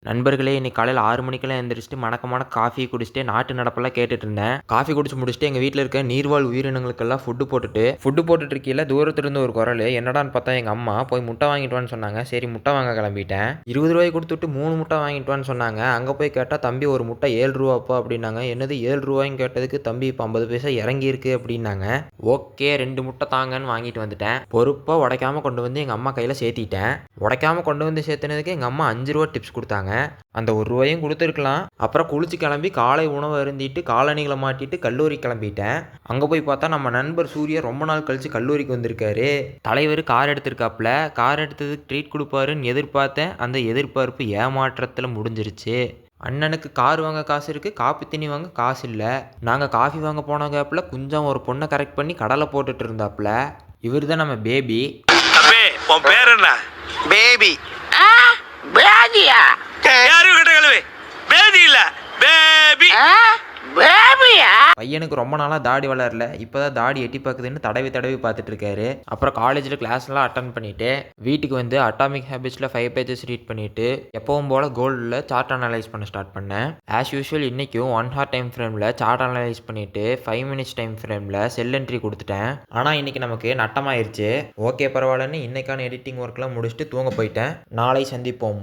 நண்பர்களே, இன்னைக்கு காலையில் 6 மணிக்கெல்லாம் எழுந்திரிச்சிட்டு மணக்கமான காஃபி குடிச்சிட்டு நாட்டு நடப்பெல்லாம் கேட்டுட்டு இருந்தேன். காஃபி குடிச்சு முடிச்சுட்டு எங்கள் வீட்டில் இருக்க நீர்வாழ் உயிரினங்களுக்கெல்லாம் ஃபுட்டு போட்டுட்டு இருக்கையில் தூரத்துலேருந்து ஒரு குரல். என்னடான்னு பார்த்தா எங்கள் அம்மா போய் முட்டை வாங்கிட்டு வான்னு சொன்னாங்க. சரி, முட்டை வாங்க கிளம்பிட்டேன். 20 ரூபாய் கொடுத்துட்டு 3 முட்டை வாங்கிட்டு வான்னு சொன்னாங்க. அங்கே போய் கேட்டால் தம்பி ஒரு முட்டை 7 ரூபாப்பா அப்படின்னாங்க. என்னது 7 ரூபாய்ன்னு கேட்டதுக்கு தம்பி இப்போ 50 பைசா இறங்கியிருக்கு அப்படின்னாங்க. ஓகே, 2 முட்டை தாங்கன்னு வாங்கிட்டு வந்துட்டேன். பொறுப்பாக உடைக்காமல் கொண்டு வந்து எங்கள் அம்மா கையில் சேர்த்திட்டேன். உடைக்காமல் கொண்டு வந்து சேர்த்துனதுக்கு எங்கள் அம்மா 5 ரூபா டிப்ஸ் கொடுத்தாங்க. அந்த 1 ரூபாயும் கொடுத்துருக்கலாம். அப்புறம் குளிச்சு கிளம்பி காலை உணவு அருந்திட்டு காலணிகளை மாட்டிட்டு கல்லூரி கிளம்பிட்டேன். அங்கே போய் பார்த்தா நம்ம நண்பர் சூர்யா ரொம்ப நாள் கழிச்சு கல்லூரிக்கு வந்திருக்காரு. தலைவர் கார் எடுத்திருக்காப்புல. கார் எடுத்ததுக்கு ட்ரீட் கொடுப்பாருன்னு எதிர்பார்த்தேன். அந்த எதிர்பார்ப்பு ஏமாற்றத்தில் முடிஞ்சிருச்சு. அண்ணனுக்கு கார் வாங்க காசு இருக்குது, காப்பி தண்ணி வாங்க காசு இல்லை. நாங்கள் காஃபி வாங்க போன கேப்பில் கொஞ்சம் ஒரு பொண்ணை கரெக்ட் பண்ணி கடலை போட்டுட்டு இருந்தாப்புல. இவர் தான் நம்ம பேபி. உன் பேர் என்ன? பேபி. பேதியா? யாரும் கிட்ட கழுவி பேதி இல்ல பேபி. பேபியா? பையனுக்கு ரொம்ப நாளாக தாடி வளரல. இப்போதான் தாடி எட்டி பார்க்குதுன்னு தடவி பார்த்துட்டு இருக்காரு. அப்புறம் காலேஜில் கிளாஸ்லாம் அட்டன் பண்ணிட்டு வீட்டுக்கு வந்து அட்டாமிக் ஹேபிட்ஸில் 5 பேஜஸ் ரீட் பண்ணிட்டு எப்பவும் போல் கோல்டில் சார்ட் அனலைஸ் பண்ண ஸ்டார்ட் பண்ணேன். ஆஸ் யூஷுவல் இன்றைக்கும் 1 hour டைம் ஃப்ரேமில் சார்ட் அனலைஸ் பண்ணிட்டு 5 minutes டைம் ஃப்ரேமில் செல் என்ட்ரி கொடுத்துட்டேன். ஆனால் இன்னைக்கு நமக்கு நட்டமாயிருச்சு. ஓகே, பரவாயில்லன்னு இன்னைக்கான எடிட்டிங் ஒர்க்லாம் முடிச்சுட்டு தூங்க போயிட்டேன். நாளை சந்திப்போம்.